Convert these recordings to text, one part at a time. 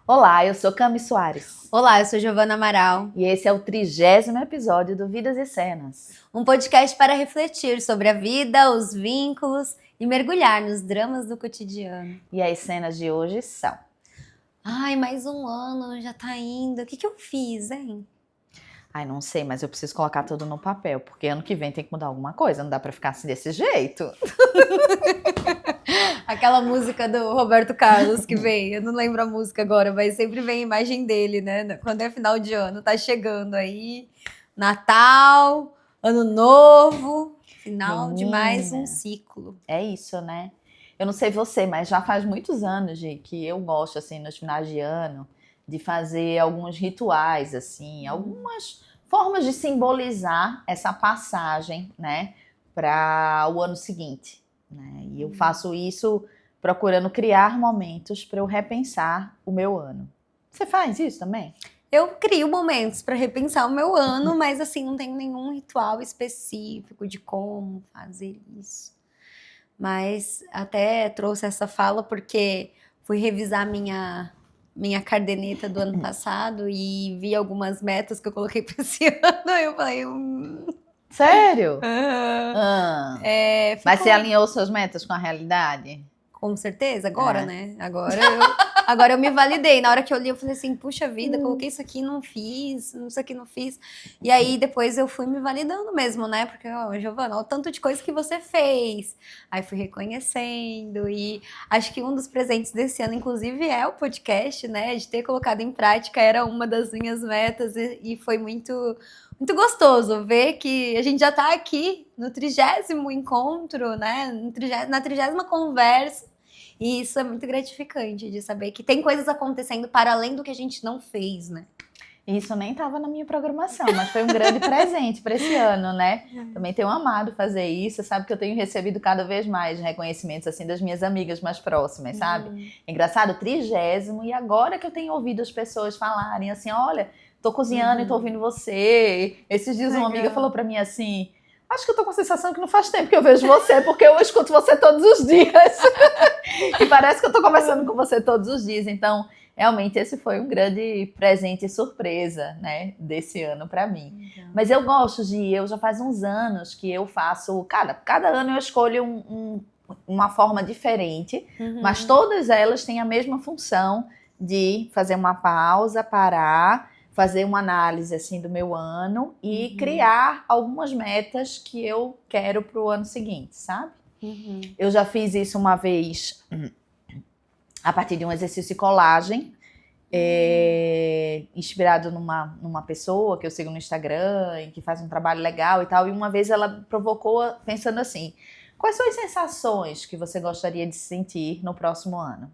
Olá, eu sou Cami Soares. Olá, eu sou Giovana Amaral. E esse é o 30º episódio do Vidas e Cenas. Um podcast para refletir sobre a vida, os vínculos e mergulhar nos dramas do cotidiano. E as cenas de hoje são... Ai, mais um ano já tá indo. O que eu fiz, hein? Ai, não sei, mas eu preciso colocar tudo no papel, porque ano que vem tem que mudar alguma coisa, não dá pra ficar assim desse jeito. Aquela música do Roberto Carlos que vem, eu não lembro a música agora, mas sempre vem a imagem dele, né? Quando é final de ano, tá chegando aí, Natal, Ano Novo, final de mais um ciclo. É isso, né? Eu não sei você, mas já faz muitos anos, Gi, que eu gosto, assim, nos finais de ano, de fazer alguns rituais, assim, algumas formas de simbolizar essa passagem, né, para o ano seguinte, né? E eu faço isso procurando criar momentos para eu repensar o meu ano. Você faz isso também? Eu crio momentos para repensar o meu ano, mas assim, não tenho nenhum ritual específico de como fazer isso. Mas até trouxe essa fala porque fui revisar minha caderneta do ano passado e vi algumas metas que eu coloquei para esse ano. Eu falei... Sério? Ficou... Mas você alinhou suas metas com a realidade? Com certeza, agora, né? Agora eu me validei. Na hora que eu li, eu falei assim, puxa vida, coloquei isso aqui, não fiz, isso aqui não fiz. E aí, depois eu fui me validando mesmo, né? Porque, Giovana, olha o tanto de coisa que você fez. Aí fui reconhecendo e acho que um dos presentes desse ano, inclusive, é o podcast, né? De ter colocado em prática, era uma das minhas metas e foi muito gostoso ver que a gente já tá aqui no 30º encontro, né? Na 30ª conversa. E isso é muito gratificante de saber que tem coisas acontecendo para além do que a gente não fez, né? Isso nem estava na minha programação, mas foi um grande presente para esse ano, né? Também tenho amado fazer isso, sabe que eu tenho recebido cada vez mais reconhecimentos assim das minhas amigas mais próximas, sabe? Engraçado, 30º, e agora que eu tenho ouvido as pessoas falarem assim, olha, tô cozinhando e tô ouvindo você. Esses dias uma amiga falou para mim assim, acho que eu tô com a sensação que não faz tempo que eu vejo você, porque eu escuto você todos os dias. E parece que eu tô conversando com você todos os dias, então... Realmente esse foi um grande presente e surpresa, né, desse ano para mim. Então. Mas eu gosto eu já faz uns anos que eu faço, cada ano eu escolho uma forma diferente, mas todas elas têm a mesma função de fazer uma pausa, parar, fazer uma análise assim do meu ano e criar algumas metas que eu quero para o ano seguinte, sabe? Eu já fiz isso uma vez... a partir de um exercício de colagem, inspirado numa pessoa que eu sigo no Instagram, e que faz um trabalho legal e tal, e uma vez ela provocou pensando assim, quais são as sensações que você gostaria de sentir no próximo ano?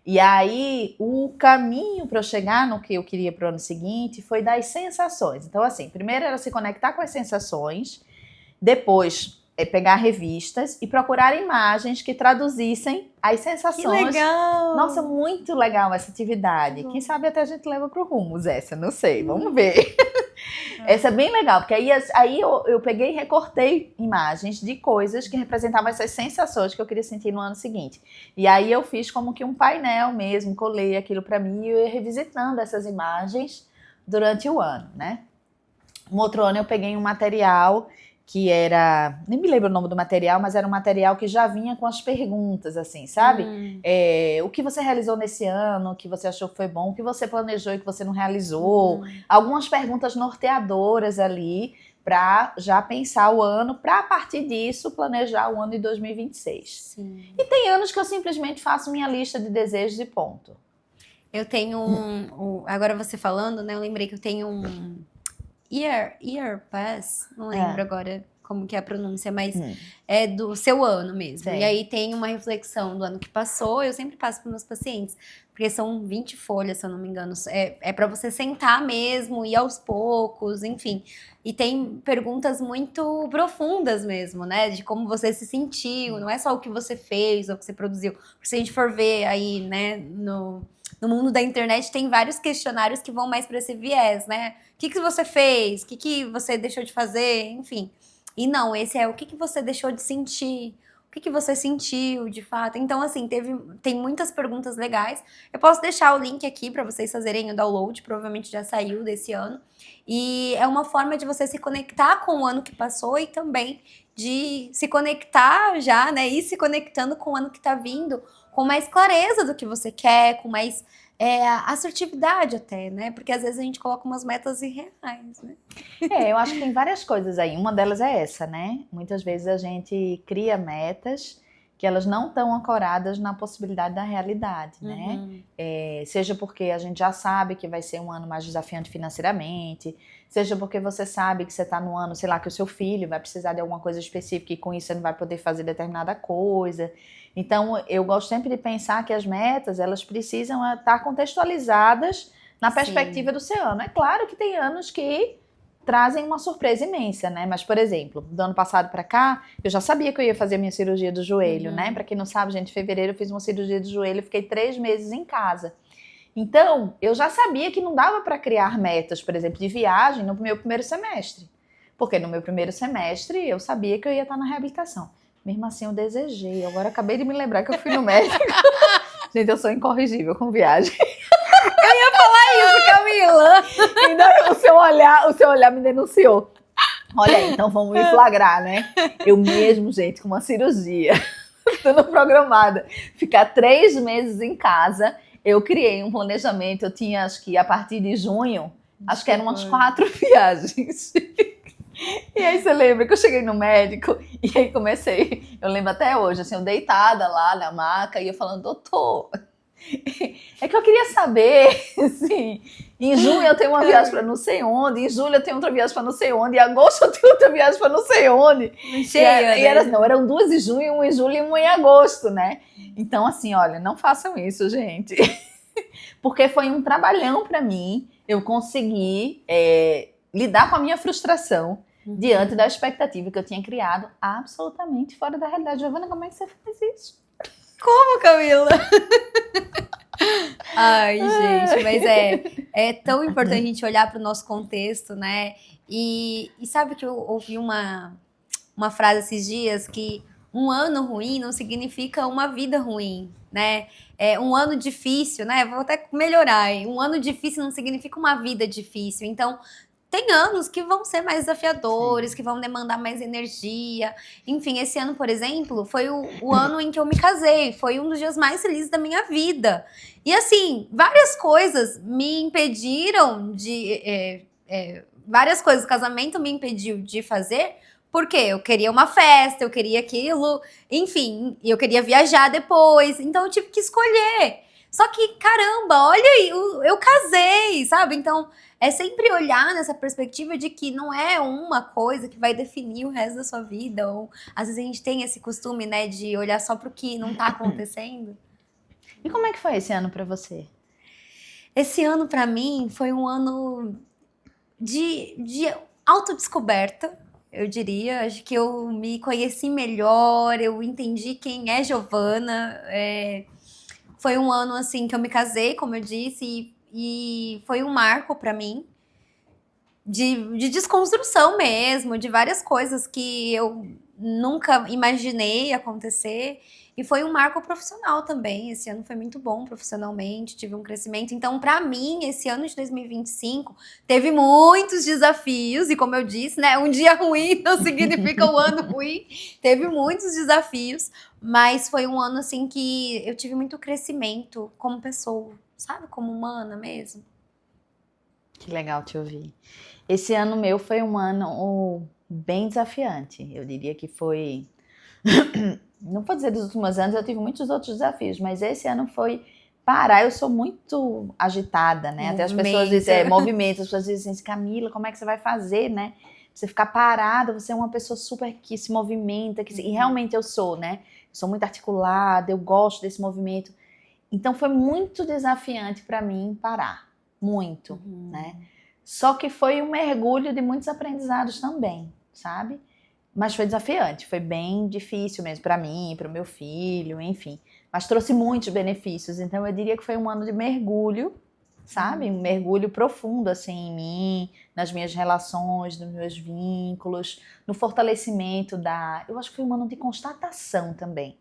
E aí, o caminho para eu chegar no que eu queria para o ano seguinte foi das sensações. Então, assim, primeiro era se conectar com as sensações, depois... pegar revistas e procurar imagens que traduzissem as sensações. Que legal! Nossa, muito legal essa atividade. Quem sabe até a gente leva pro Rumos essa, não sei, vamos ver. Essa é bem legal, porque aí eu peguei e recortei imagens de coisas que representavam essas sensações que eu queria sentir no ano seguinte. E aí eu fiz como que um painel mesmo, colei aquilo para mim e eu ia revisitando essas imagens durante o ano, né? Um outro ano eu peguei um material... que era, nem me lembro o nome do material, mas era um material que já vinha com as perguntas, assim, sabe? O que você realizou nesse ano, o que você achou que foi bom, o que você planejou e que você não realizou. Algumas perguntas norteadoras ali, para já pensar o ano, para a partir disso planejar o ano de 2026. Sim. E tem anos que eu simplesmente faço minha lista de desejos e ponto. Eu tenho agora você falando, né, eu lembrei que eu tenho Year Pass, não lembro agora como que é a pronúncia, mas é do seu ano mesmo. Sim. E aí tem uma reflexão do ano que passou, eu sempre passo para meus pacientes, porque são 20 folhas, se eu não me engano. É para você sentar mesmo, ir aos poucos, enfim. E tem perguntas muito profundas mesmo, né? De como você se sentiu, não é só o que você fez ou o que você produziu. Porque se a gente for ver aí, né, no mundo da internet, tem vários questionários que vão mais para esse viés, né? O que você fez? O que você deixou de fazer? Enfim. E não, esse é o que você deixou de sentir, o que você sentiu de fato. Então, assim, tem muitas perguntas legais. Eu posso deixar o link aqui para vocês fazerem o download, provavelmente já saiu desse ano. E é uma forma de você se conectar com o ano que passou e também de se conectar já, né? Ir se conectando com o ano que tá vindo, com mais clareza do que você quer, com mais assertividade até, né? Porque às vezes a gente coloca umas metas irreais, né? Eu acho que tem várias coisas aí. Uma delas é essa, né? Muitas vezes a gente cria metas que elas não estão ancoradas na possibilidade da realidade, né? Seja porque a gente já sabe que vai ser um ano mais desafiante financeiramente, seja porque você sabe que você está no ano, sei lá, que o seu filho vai precisar de alguma coisa específica e com isso você não vai poder fazer determinada coisa. Então, eu gosto sempre de pensar que as metas, elas precisam estar contextualizadas na perspectiva do seu ano. É claro que tem anos que trazem uma surpresa imensa, né? Mas, por exemplo, do ano passado para cá, eu já sabia que eu ia fazer a minha cirurgia do joelho, né? Para quem não sabe, gente, em fevereiro eu fiz uma cirurgia do joelho, fiquei 3 meses em casa. Então, eu já sabia que não dava para criar metas, por exemplo, de viagem no meu primeiro semestre. Porque no meu primeiro semestre eu sabia que eu ia estar na reabilitação. Mesmo assim, eu desejei. Agora acabei de me lembrar que eu fui no médico. Gente, eu sou incorrigível com viagem. Eu ia falar isso, Camila. Então, o seu olhar me denunciou. Olha aí, então vamos me flagrar, né? Eu mesmo, gente, com uma cirurgia, tudo programada, ficar 3 meses em casa, eu criei um planejamento, eu tinha, acho que a partir de junho, acho que eram umas 4 viagens. E aí você lembra que eu cheguei no médico e aí comecei, eu lembro até hoje, assim, eu deitada lá na maca e eu falando, doutor, é que eu queria saber, assim, em junho eu tenho uma viagem para não sei onde, em julho eu tenho outra viagem para não sei onde, em agosto eu tenho outra viagem para não sei onde. Cheia, Eram 2 em junho, 1 em julho e 1 em agosto, né? Então, assim, olha, não façam isso, gente. Porque foi um trabalhão para mim, eu consegui lidar com a minha frustração diante da expectativa que eu tinha criado absolutamente fora da realidade. Giovana, como é que você faz isso? Como, Camila? Ai, gente, mas é tão importante a gente olhar para o nosso contexto, né? E sabe que eu ouvi uma frase esses dias que um ano ruim não significa uma vida ruim, né? Um ano difícil, né? Vou até melhorar. Um ano difícil não significa uma vida difícil. Então, tem anos que vão ser mais desafiadores, que vão demandar mais energia. Enfim, esse ano, por exemplo, foi o ano em que eu me casei. Foi um dos dias mais felizes da minha vida. E assim, várias coisas me impediram de... várias coisas o casamento me impediu de fazer, porque eu queria uma festa, eu queria aquilo, enfim, eu queria viajar depois. Então eu tive que escolher. Só que, caramba, olha aí, eu casei, sabe? Então, é sempre olhar nessa perspectiva de que não é uma coisa que vai definir o resto da sua vida. Ou, às vezes, a gente tem esse costume, né, de olhar só pro que não tá acontecendo. E como é que foi esse ano pra você? Esse ano, pra mim, foi um ano de autodescoberta, eu diria. Acho que eu me conheci melhor, eu entendi quem é Giovana. Foi um ano, assim, que eu me casei, como eu disse, e foi um marco pra mim de desconstrução mesmo, de várias coisas que eu nunca imaginei acontecer. E foi um marco profissional também. Esse ano foi muito bom profissionalmente, tive um crescimento. Então, pra mim, esse ano de 2025 teve muitos desafios. E como eu disse, né, um dia ruim não significa um ano ruim. Teve muitos desafios, mas foi um ano, assim, que eu tive muito crescimento como pessoa, sabe? Como humana mesmo. Que legal te ouvir. Esse ano meu foi um ano bem desafiante. Eu diria que foi... Não vou dizer dos últimos anos, eu tive muitos outros desafios, mas esse ano foi parar. Eu sou muito agitada, né? Até as pessoas dizem, movimento, as pessoas dizem assim, Camila, como é que você vai fazer, né? Você ficar parada, você é uma pessoa super que se movimenta, e realmente eu sou, né? Eu sou muito articulada, eu gosto desse movimento. Então foi muito desafiante para mim parar, muito, né? Só que foi um mergulho de muitos aprendizados também, sabe? Mas foi desafiante, foi bem difícil mesmo para mim, para o meu filho, enfim. Mas trouxe muitos benefícios, então eu diria que foi um ano de mergulho sabe? Um mergulho profundo, assim, em mim, nas minhas relações, nos meus vínculos, no fortalecimento eu acho que foi um ano de constatação também.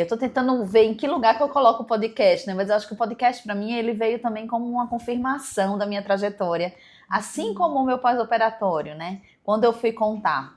Eu tô tentando ver em que lugar que eu coloco o podcast, né? Mas eu acho que o podcast, para mim, ele veio também como uma confirmação da minha trajetória, assim como o meu pós-operatório, né? Quando eu fui contar,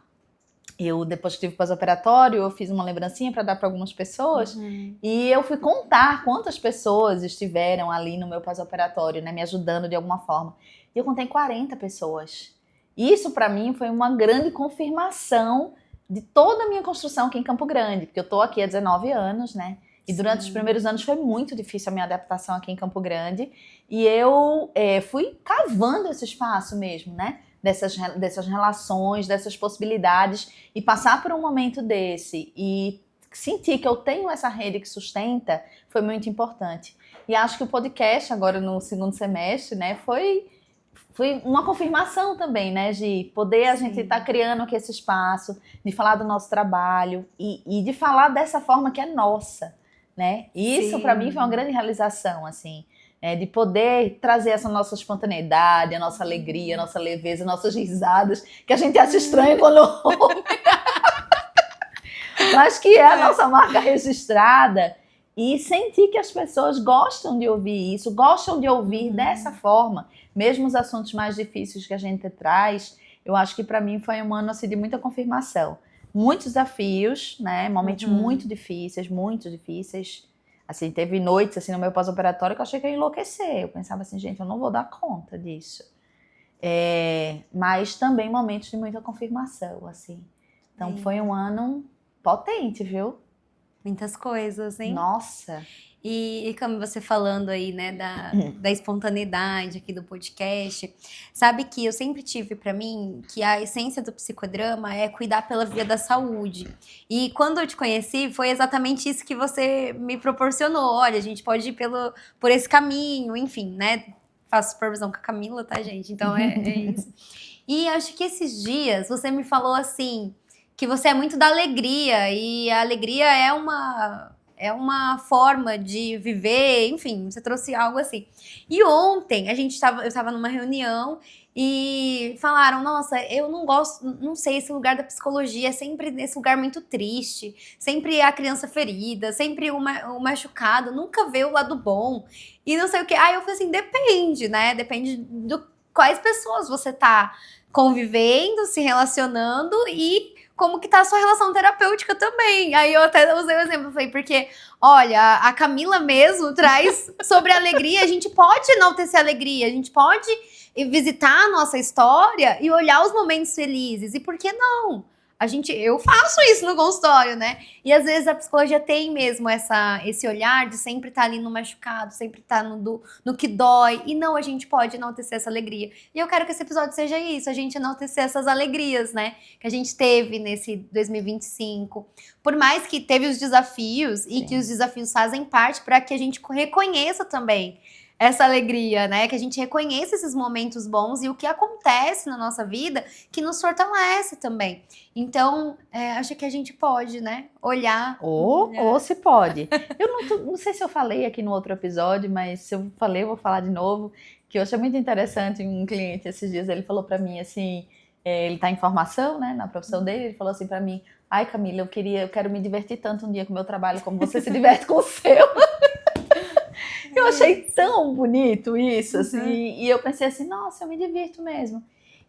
depois que tive pós-operatório, eu fiz uma lembrancinha para dar para algumas pessoas, e eu fui contar quantas pessoas estiveram ali no meu pós-operatório, né? Me ajudando de alguma forma. E eu contei 40 pessoas. Isso, para mim, foi uma grande confirmação de toda a minha construção aqui em Campo Grande, porque eu tô aqui há 19 anos, né? E durante os primeiros anos foi muito difícil a minha adaptação aqui em Campo Grande. E eu fui cavando esse espaço mesmo, né? Dessas relações, dessas possibilidades. E passar por um momento desse e sentir que eu tenho essa rede que sustenta foi muito importante. E acho que o podcast, agora no segundo semestre, né? Foi uma confirmação também, né, de poder a gente estar criando aqui esse espaço, de falar do nosso trabalho e de falar dessa forma que é nossa, né? E isso para mim foi uma grande realização, assim, de poder trazer essa nossa espontaneidade, a nossa alegria, a nossa leveza, nossas risadas, que a gente acha estranho quando ouve, mas que é a nossa marca registrada. E sentir que as pessoas gostam de ouvir isso, gostam de ouvir dessa forma, mesmo os assuntos mais difíceis que a gente traz. Eu acho que para mim foi um ano assim, de muita confirmação. Muitos desafios, né? Momentos muito difíceis. Assim, teve noites assim, no meu pós-operatório que eu achei que eu ia enlouquecer. Eu pensava assim, gente, eu não vou dar conta disso. Mas também momentos de muita confirmação, assim. Então foi um ano potente, viu? Muitas coisas, hein? Nossa! E como você falando aí, né, da espontaneidade aqui do podcast, sabe que eu sempre tive pra mim que a essência do psicodrama é cuidar pela via da saúde. E quando eu te conheci, foi exatamente isso que você me proporcionou. Olha, a gente pode ir por esse caminho, enfim, né? Faço supervisão com a Camila, tá, gente? Então é isso. E acho que esses dias você me falou assim, que você é muito da alegria, e a alegria é uma forma de viver, enfim, você trouxe algo assim. E ontem eu estava numa reunião e falaram, nossa, eu não gosto, não sei, esse lugar da psicologia é sempre nesse lugar muito triste, sempre a criança ferida, sempre o machucado, nunca vê o lado bom, e não sei o que. Aí eu falei assim, depende, né, depende do quais pessoas você tá convivendo, se relacionando e como que tá a sua relação terapêutica também. Aí eu até usei o exemplo, falei, porque, olha, a Camila mesmo traz sobre a alegria, a gente pode enaltecer a alegria, a gente pode visitar a nossa história e olhar os momentos felizes, e por que não? Eu faço isso no consultório, né? E às vezes a psicologia tem mesmo esse olhar de sempre estar ali no machucado, sempre estar no que dói. E não, a gente pode enaltecer essa alegria. E eu quero que esse episódio seja isso, a gente enaltecer essas alegrias, né? Que a gente teve nesse 2025. Por mais que teve os desafios e que os desafios fazem parte para que a gente reconheça também essa alegria, né? Que a gente reconheça esses momentos bons e o que acontece na nossa vida que nos fortalece também. Então, acho que a gente pode, né? Olhar. Ou se pode. Eu não sei se eu falei aqui no outro episódio, mas se eu falei, eu vou falar de novo. Que eu achei muito interessante, um cliente esses dias, ele falou pra mim assim, ele tá em formação, né? Na profissão dele, ele falou assim pra mim, ai Camila, eu quero me divertir tanto um dia com o meu trabalho como você se diverte com o seu. Eu achei tão bonito isso, assim, e eu pensei assim, nossa, eu me divirto mesmo.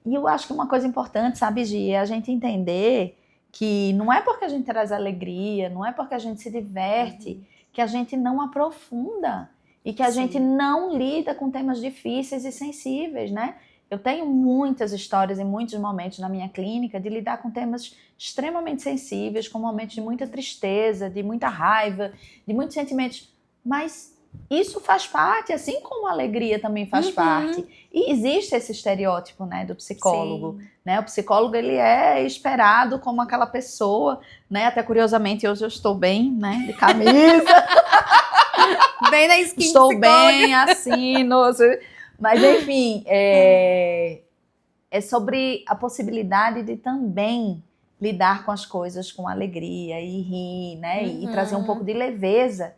E eu acho que uma coisa importante, sabe, Gi, é a gente entender que não é porque a gente traz alegria, não é porque a gente se diverte, que a gente não aprofunda e que a gente não lida com temas difíceis e sensíveis, né? Eu tenho muitas histórias em muitos momentos na minha clínica de lidar com temas extremamente sensíveis, com momentos de muita tristeza, de muita raiva, de muitos sentimentos, mas isso faz parte, assim como a alegria também faz parte. E existe esse estereótipo, né, do psicólogo. Né? O psicólogo, ele é esperado como aquela pessoa, né? Até curiosamente, hoje eu estou bem, né, de camisa. Bem na skin estou psicóloga. bem, assino. Mas, enfim, é sobre a possibilidade de também lidar com as coisas com alegria e rir, né? E trazer um pouco de leveza.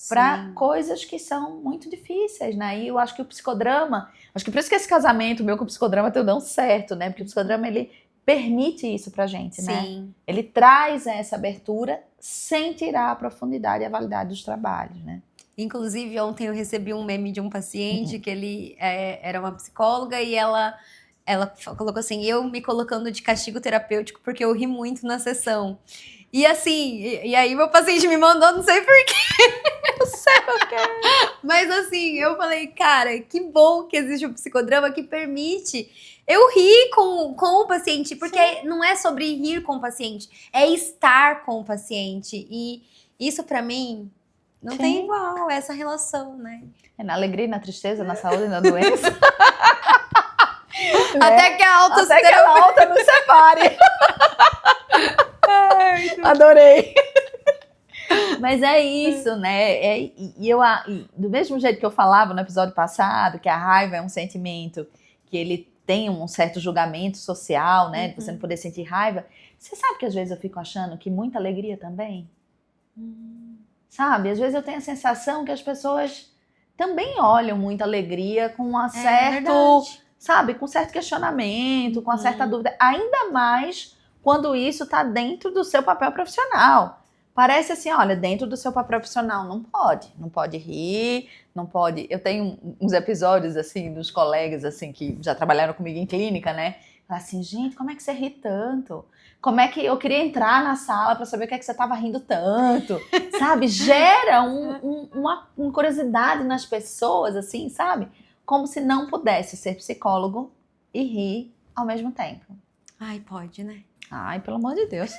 para coisas que são muito difíceis, né? E eu acho que o psicodrama, acho que por isso que esse casamento meu com o psicodrama deu certo, né? Porque o psicodrama, ele permite isso pra gente, né? Ele traz essa abertura sem tirar a profundidade e a validade dos trabalhos, né? Inclusive, ontem eu recebi um meme de um paciente que ele era uma psicóloga e ela colocou assim, eu me colocando de castigo terapêutico porque eu ri muito na sessão. E assim, e aí meu paciente me mandou, não sei porquê. Eu sei porquê. Mas assim, eu falei, cara, que bom que existe um psicodrama que permite eu rir com o paciente, porque não é sobre rir com o paciente, é estar com o paciente. E isso pra mim não tem igual, essa relação, né? É na alegria, na tristeza, na saúde e na doença. Até que a alta nos separe. Adorei. Mas é isso, né? E do mesmo jeito que eu falava no episódio passado, que a raiva é um sentimento que ele tem um certo julgamento social, né? De você não poder sentir raiva. Você sabe que às vezes eu fico achando que muita alegria também? Sabe? Às vezes eu tenho a sensação que as pessoas também olham muita alegria com um certo, sabe? Com certo questionamento, com uma certa dúvida. Ainda mais quando isso está dentro do seu papel profissional. Parece assim, olha, dentro do seu papel profissional não pode rir, não pode... Eu tenho uns episódios, assim, dos colegas, assim, que já trabalharam comigo em clínica, né? Assim, gente, como é que você ri tanto? Como é que eu queria entrar na sala para saber o que é que você estava rindo tanto? Sabe? Gera uma curiosidade nas pessoas, assim, sabe? Como se não pudesse ser psicólogo e rir ao mesmo tempo. Ai, pode, né? Ai, pelo amor de Deus.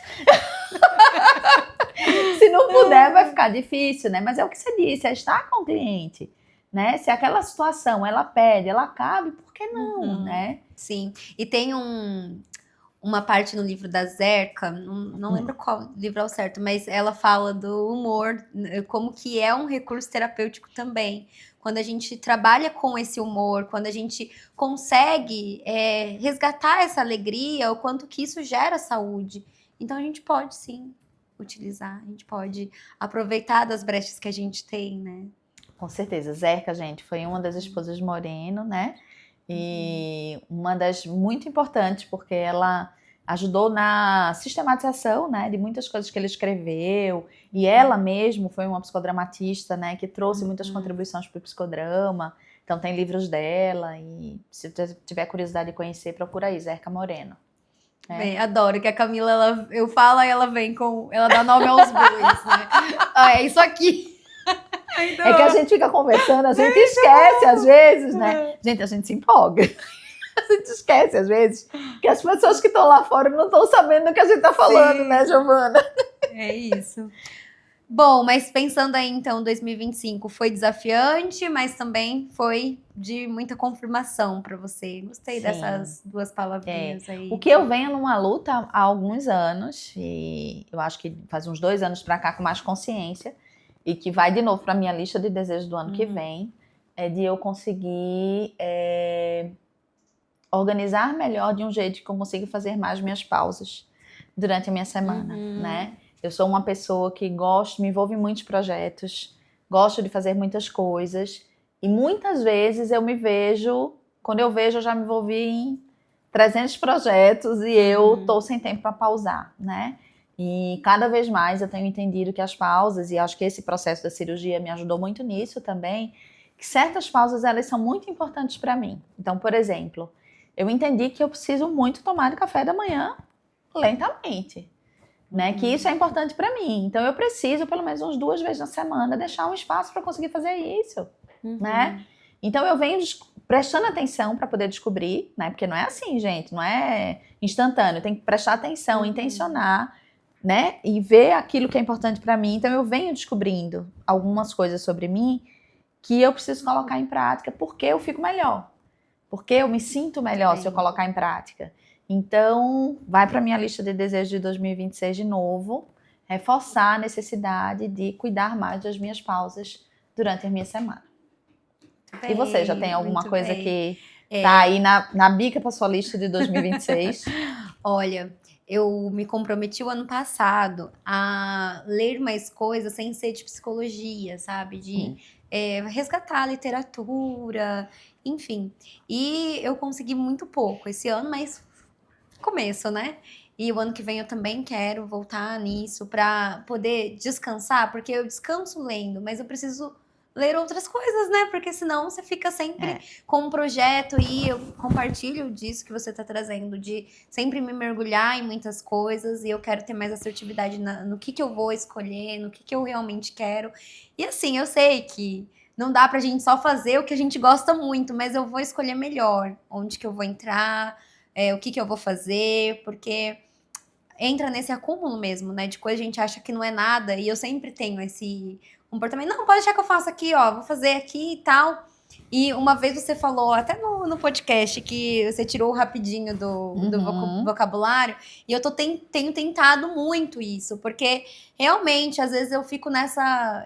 Se não puder, vai ficar difícil, né? Mas é o que você disse, é estar com o cliente, né? Se aquela situação, ela pede, ela cabe, por que não, né? Sim. E tem uma parte no livro da Zerka, não lembro qual livro é o certo, mas ela fala do humor, como que é um recurso terapêutico também. Quando a gente trabalha com esse humor, quando a gente consegue resgatar essa alegria, o quanto que isso gera saúde. Então a gente pode sim utilizar, a gente pode aproveitar das brechas que a gente tem, né? Com certeza. Zerka, gente, foi uma das esposas de Moreno, né? E uma das muito importantes, porque ela ajudou na sistematização, né, de muitas coisas que ele escreveu, e ela mesmo foi uma psicodramatista, né, que trouxe muitas contribuições para o psicodrama. Então tem livros dela, e se você tiver curiosidade de conhecer, procura aí, Zerka Moreno. Bem, adoro que a Camila, eu falo e ela vem ela dá nome aos bois, né? É isso aqui. Então, é que a gente fica conversando, a gente esquece às vezes, né? Gente, a gente se empolga. A gente esquece às vezes que as pessoas que estão lá fora não estão sabendo do que a gente está falando, né, Giovana? É isso. Bom, mas pensando aí então, 2025 foi desafiante, mas também foi de muita confirmação para você. Gostei dessas duas palavrinhas aí. O que eu venho numa luta há alguns anos, e eu acho que faz uns 2 anos para cá com mais consciência, e que vai de novo para minha lista de desejos do ano que vem, é de eu conseguir organizar melhor de um jeito que eu consiga fazer mais minhas pausas durante a minha semana, né? Eu sou uma pessoa que me envolve em muitos projetos, gosto de fazer muitas coisas, e muitas vezes eu me vejo, quando eu vejo, eu já me envolvi em 300 projetos e eu tô sem tempo para pausar, né? E cada vez mais eu tenho entendido que as pausas, e acho que esse processo da cirurgia me ajudou muito nisso também, que certas pausas, elas são muito importantes para mim. Então, por exemplo, eu entendi que eu preciso muito tomar de café da manhã lentamente, né? Que isso é importante para mim. Então, eu preciso, pelo menos umas 2 vezes na semana, deixar um espaço para conseguir fazer isso, né? Então, eu venho prestando atenção para poder descobrir, né? Porque não é assim, gente, não é instantâneo. Tem que prestar atenção, intencionar, né? E ver aquilo que é importante para mim. Então, eu venho descobrindo algumas coisas sobre mim que eu preciso colocar em prática porque eu fico melhor. Porque eu me sinto melhor se eu colocar em prática. Então, vai para a minha lista de desejos de 2026 de novo, reforçar a necessidade de cuidar mais das minhas pausas durante a minha semana. E você, já tem alguma coisa que tá aí na bica para sua lista de 2026? Olha, eu me comprometi o ano passado a ler mais coisas sem ser de psicologia, sabe? De resgatar a literatura, enfim. E eu consegui muito pouco esse ano, mas começo, né? E o ano que vem eu também quero voltar nisso para poder descansar, porque eu descanso lendo, mas eu preciso ler outras coisas, né? Porque senão você fica sempre com um projeto e eu compartilho disso que você está trazendo, de sempre me mergulhar em muitas coisas e eu quero ter mais assertividade no que eu vou escolher, no que eu realmente quero. E assim, eu sei que não dá pra gente só fazer o que a gente gosta muito, mas eu vou escolher melhor onde que eu vou entrar, o que eu vou fazer, porque entra nesse acúmulo mesmo, né? De coisa que a gente acha que não é nada. E eu sempre tenho esse comportamento. Não, pode deixar que eu faça aqui, ó. Vou fazer aqui e tal. E uma vez você falou, até no podcast, que você tirou rapidinho do vocabulário. E eu tenho tentado muito isso. Porque realmente, às vezes eu fico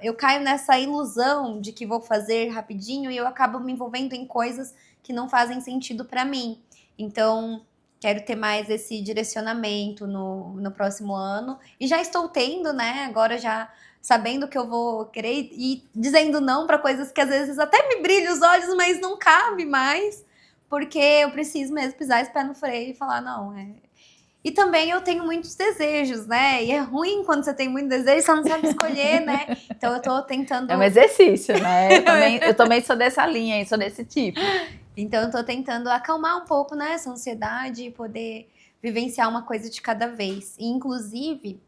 eu caio nessa ilusão de que vou fazer rapidinho. E eu acabo me envolvendo em coisas que não fazem sentido pra mim. Então, quero ter mais esse direcionamento no próximo ano. E já estou tendo, né? Agora já sabendo que eu vou querer e dizendo não para coisas que às vezes até me brilham os olhos, mas não cabe mais. Porque eu preciso mesmo pisar esse pé no freio e falar, não, E também eu tenho muitos desejos, né? E é ruim quando você tem muito desejo, você não sabe escolher, né? Então eu tô tentando... É um exercício, né? Eu também sou dessa linha, sou desse tipo. Então, eu tô tentando acalmar um pouco, né, essa ansiedade e poder vivenciar uma coisa de cada vez. E, inclusive,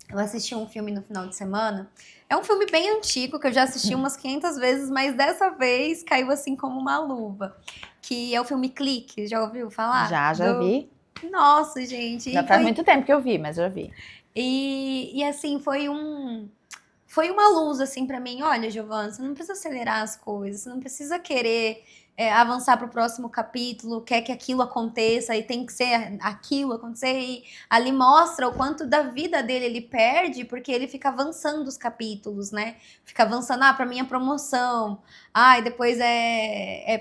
eu assisti um filme no final de semana. É um filme bem antigo, que eu já assisti umas 500 vezes, mas dessa vez caiu assim como uma luva. Que é o filme Clique, já ouviu falar? Já vi. Nossa, gente. Já faz muito tempo que eu vi, mas eu vi. E assim, foi uma luz, assim, pra mim. Olha, Giovana, você não precisa acelerar as coisas, você não precisa querer avançar pro próximo capítulo, quer que aquilo aconteça e tem que ser aquilo acontecer. E ali mostra o quanto da vida dele ele perde, porque ele fica avançando os capítulos, né? Fica avançando, pra minha promoção. E depois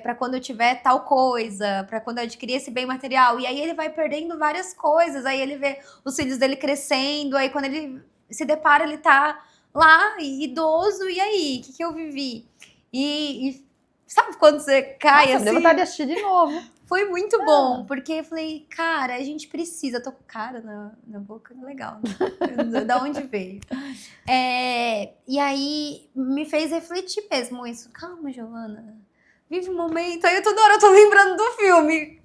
pra quando eu tiver tal coisa, pra quando eu adquirir esse bem material. E aí ele vai perdendo várias coisas, aí ele vê os filhos dele crescendo, aí quando ele se depara, ele tá lá, idoso, e aí? O que eu vivi? E sabe quando você cai Nossa, assim? deu vontade de assistir de novo. Foi muito bom, porque eu falei, cara, a gente precisa. Tô com cara na boca, legal. Né? Da onde veio? E aí me fez refletir mesmo isso. Calma, Giovana. Vive o momento. Aí toda hora eu tô lembrando do filme.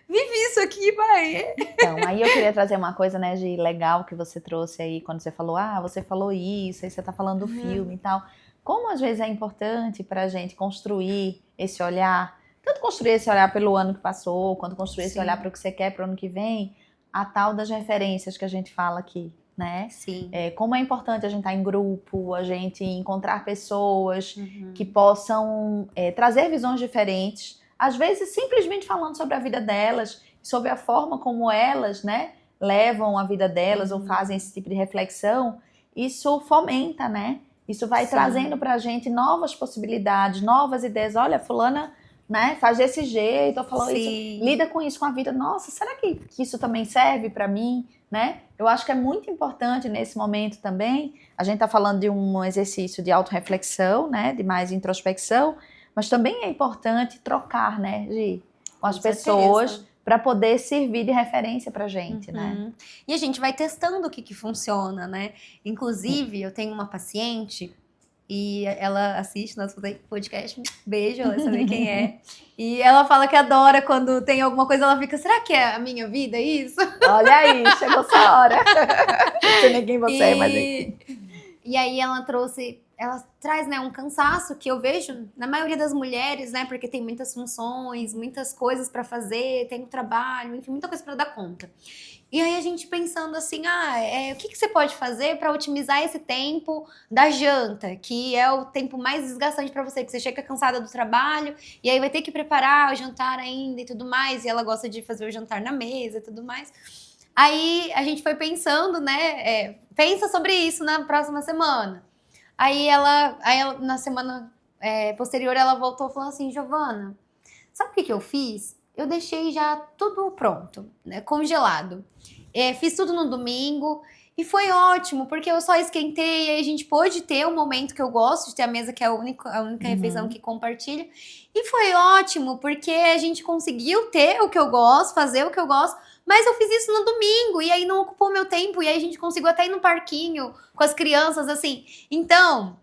Vive isso aqui, vai. Então, aí eu queria trazer uma coisa, né, de legal que você trouxe aí, quando você falou, você falou isso, aí você tá falando do filme e tal. Como às vezes é importante pra gente construir esse olhar, tanto construir esse olhar pelo ano que passou, quanto construir esse olhar para o que você quer pro ano que vem, a tal das referências que a gente fala aqui, né? Sim. Como é importante a gente estar em grupo, a gente encontrar pessoas que possam trazer visões diferentes, às vezes simplesmente falando sobre a vida delas, sobre a forma como elas, né, levam a vida delas ou fazem esse tipo de reflexão, isso fomenta, né? Isso vai trazendo pra gente novas possibilidades, novas ideias. Olha, fulana, né, faz desse jeito, ou falou isso, lida com isso, com a vida. Nossa, será que isso também serve pra mim, né? Eu acho que é muito importante nesse momento também, a gente tá falando de um exercício de autorreflexão, né, de mais introspecção, mas também é importante trocar, né, com as pessoas para poder servir de referência pra gente, né? E a gente vai testando o que funciona, né? Inclusive, eu tenho uma paciente e ela assiste nosso podcast, beijo, ela sabe quem é. E ela fala que adora quando tem alguma coisa, ela fica, será que é a minha vida isso? Olha aí, chegou essa hora. Não sei nem quem você é, mas enfim. E aí ela traz, né, um cansaço que eu vejo na maioria das mulheres, né, porque tem muitas funções, muitas coisas para fazer, tem o trabalho, enfim, muita coisa para dar conta. E aí a gente pensando assim, o que você pode fazer para otimizar esse tempo da janta, que é o tempo mais desgastante para você, que você chega cansada do trabalho e aí vai ter que preparar o jantar ainda e tudo mais, e ela gosta de fazer o jantar na mesa e tudo mais. Aí a gente foi pensando, né, pensa sobre isso na próxima semana. Aí ela na semana posterior, ela voltou falando assim, Giovana, sabe o que eu fiz? Eu deixei já tudo pronto, né, congelado. Fiz tudo no domingo. E foi ótimo, porque eu só esquentei, e aí a gente pôde ter um momento que eu gosto de ter a mesa, que é a única refeição que compartilha. E foi ótimo, porque a gente conseguiu ter o que eu gosto, fazer o que eu gosto, mas eu fiz isso no domingo, e aí não ocupou meu tempo, e aí a gente conseguiu até ir no parquinho com as crianças, assim. Então,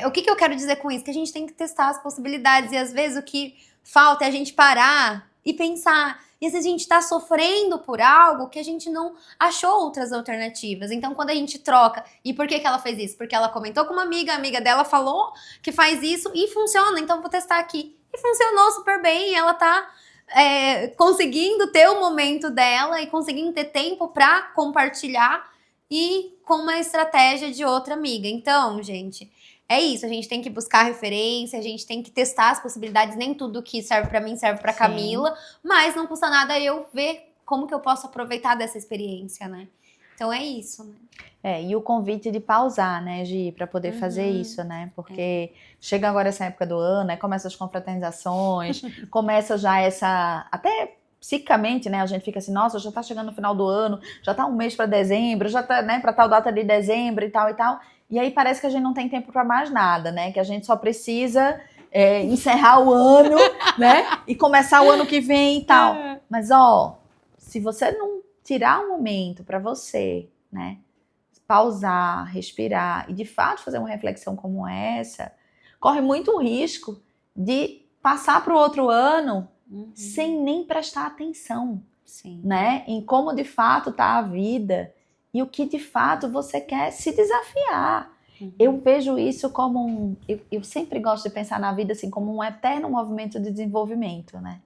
o que eu quero dizer com isso? Que a gente tem que testar as possibilidades, e às vezes o que falta é a gente parar e pensar. E às vezes a gente tá sofrendo por algo que a gente não achou outras alternativas. Então, quando a gente troca... E por que ela fez isso? Porque ela comentou com uma amiga, a amiga dela falou que faz isso e funciona, então vou testar aqui. E funcionou super bem, e ela tá conseguindo ter o momento dela e conseguindo ter tempo pra compartilhar e com uma estratégia de outra amiga. Então, gente... É isso, a gente tem que buscar referência, a gente tem que testar as possibilidades, nem tudo que serve pra mim serve pra Camila, mas não custa nada eu ver como que eu posso aproveitar dessa experiência, né? Então é isso, né? E o convite de pausar, né, Gi, pra poder fazer isso, né? Porque chega agora essa época do ano, né, começa as confraternizações, começa já essa... Até psicamente, né, a gente fica assim, nossa, já tá chegando no final do ano, já tá um mês pra dezembro, já tá, né, pra tal data de dezembro e tal e tal. E aí parece que a gente não tem tempo para mais nada, né? Que a gente só precisa encerrar o ano, né? E começar o ano que vem e tal. Mas, se você não tirar um momento para você, né? Pausar, respirar e, de fato, fazer uma reflexão como essa, corre muito risco de passar para o outro ano sem nem prestar atenção, né? Em como, de fato, tá a vida. E o que de fato você quer se desafiar. Eu vejo isso como eu sempre gosto de pensar na vida assim como um eterno movimento de desenvolvimento, né?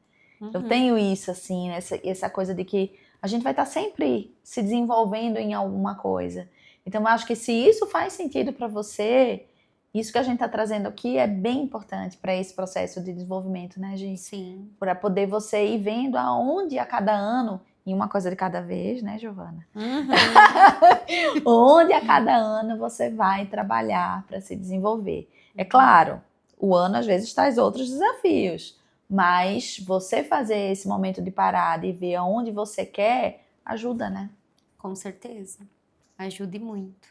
Eu tenho isso assim, essa coisa de que a gente vai estar sempre se desenvolvendo em alguma coisa. Então eu acho que se isso faz sentido para você, isso que a gente está trazendo aqui é bem importante para esse processo de desenvolvimento, né, Gi? Sim. Para poder você ir vendo aonde a cada ano, e uma coisa de cada vez, né, Giovana? Onde a cada ano você vai trabalhar para se desenvolver. É claro, o ano às vezes traz outros desafios, mas você fazer esse momento de parada e ver aonde você quer, ajuda, né? Com certeza. Ajude muito.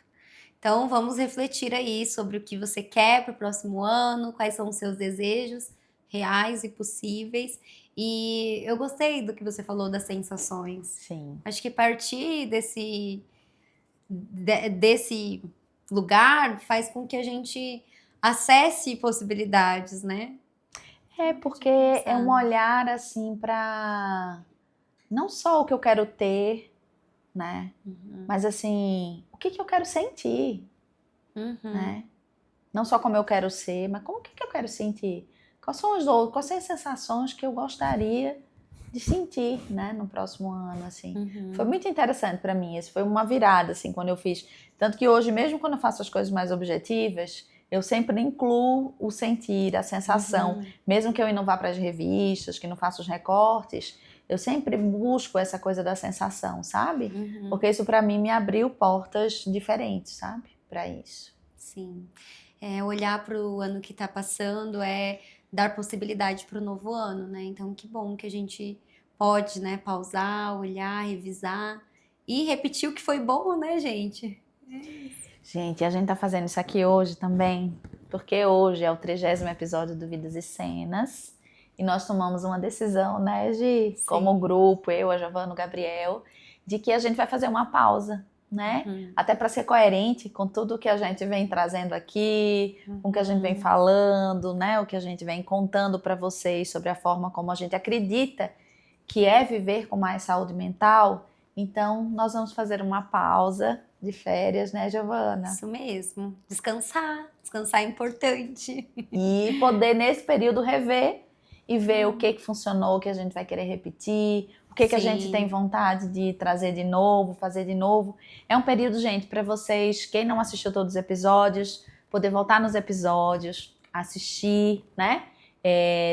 Então, vamos refletir aí sobre o que você quer para o próximo ano, quais são os seus desejos reais e possíveis. E eu gostei do que você falou das sensações. Sim. Acho que partir desse lugar faz com que a gente acesse possibilidades, né? Porque é um olhar assim para não só o que eu quero ter, né? Mas assim, o que eu quero sentir, né? Não só como eu quero ser, mas como que eu quero sentir? Quais são as sensações que eu gostaria de sentir, né, no próximo ano, assim. Foi muito interessante para mim, isso foi uma virada, assim, quando eu fiz. Tanto que hoje, mesmo quando eu faço as coisas mais objetivas, eu sempre incluo o sentir, a sensação. Mesmo que eu não vá para as revistas, que não faça os recortes, eu sempre busco essa coisa da sensação, sabe? Porque isso para mim me abriu portas diferentes, sabe? Para isso. Sim. Olhar para o ano que está passando dar possibilidade para o novo ano, né? Então, que bom que a gente pode, né, pausar, olhar, revisar e repetir o que foi bom, né, gente? Gente, a gente tá fazendo isso aqui hoje também, porque hoje é o 30º episódio do Vidas e Cenas, e nós tomamos uma decisão, né, Gi? Sim. Como grupo, eu, a Giovana, o Gabriel, de que a gente vai fazer uma pausa, né? Até para ser coerente com tudo que a gente vem trazendo aqui, com o que a gente vem falando, né? O que a gente vem contando para vocês sobre a forma como a gente acredita que é viver com mais saúde mental. Então, nós vamos fazer uma pausa de férias, né, Giovana? Isso mesmo. Descansar é importante. E poder, nesse período, rever e ver o que funcionou, o que a gente vai querer repetir, o que a gente tem vontade de trazer de novo, fazer de novo. É um período, gente, para vocês, quem não assistiu todos os episódios, poder voltar nos episódios, assistir, né?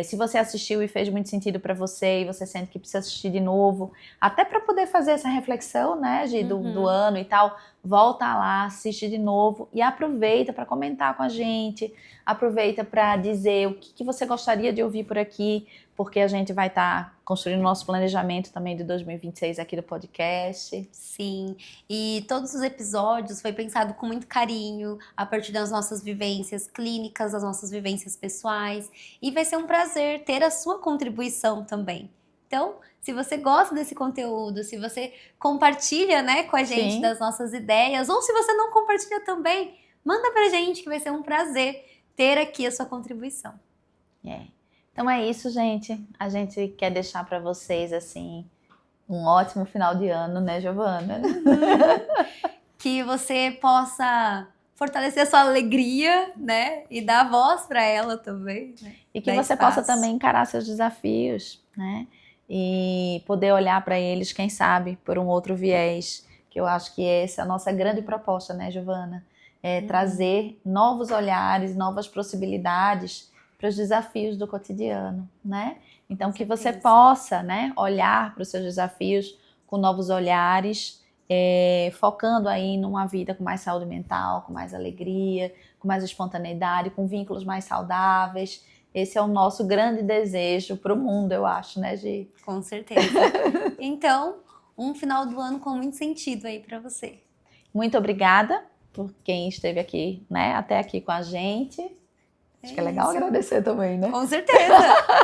Se você assistiu e fez muito sentido para você e você sente que precisa assistir de novo, até para poder fazer essa reflexão, né, Gi, do ano e tal, volta lá, assiste de novo e aproveita para comentar com a gente, aproveita para dizer o que você gostaria de ouvir por aqui, porque a gente vai estar construindo o nosso planejamento também de 2026 aqui do podcast. Sim, e todos os episódios foi pensado com muito carinho, a partir das nossas vivências clínicas, das nossas vivências pessoais, e vai ser um prazer ter a sua contribuição também. Então, se você gosta desse conteúdo, se você compartilha, né, com a gente Sim. das nossas ideias, ou se você não compartilha também, manda pra gente que vai ser um prazer ter aqui a sua contribuição. Então é isso, gente. A gente quer deixar para vocês, assim, um ótimo final de ano, né, Giovana? Que você possa fortalecer a sua alegria, né? E dar voz para ela também. Né? E que Dar você espaço. possa também encarar seus desafios, né? E poder olhar para eles, quem sabe, por um outro viés. Que eu acho que essa é a nossa grande proposta, né, Giovana? É trazer novos olhares, novas possibilidades para os desafios do cotidiano, né? Então, que você possa, né, olhar para os seus desafios com novos olhares, focando aí numa vida com mais saúde mental, com mais alegria, com mais espontaneidade, com vínculos mais saudáveis. Esse é o nosso grande desejo para o mundo, eu acho, né, Gi? Com certeza. Então, um final do ano com muito sentido aí para você. Muito obrigada por quem esteve aqui, né, até aqui com a gente. Acho que é legal agradecer também, né? Com certeza.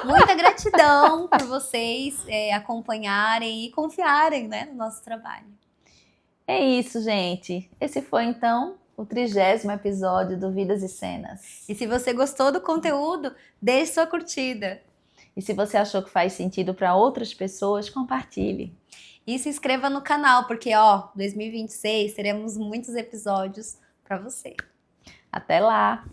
Muita gratidão por vocês acompanharem e confiarem, né, no nosso trabalho. É isso, gente. Esse foi, então, o 30º episódio do Vidas e Cenas. E se você gostou do conteúdo, deixe sua curtida. E se você achou que faz sentido para outras pessoas, compartilhe. E se inscreva no canal, porque, 2026 teremos muitos episódios para você. Até lá!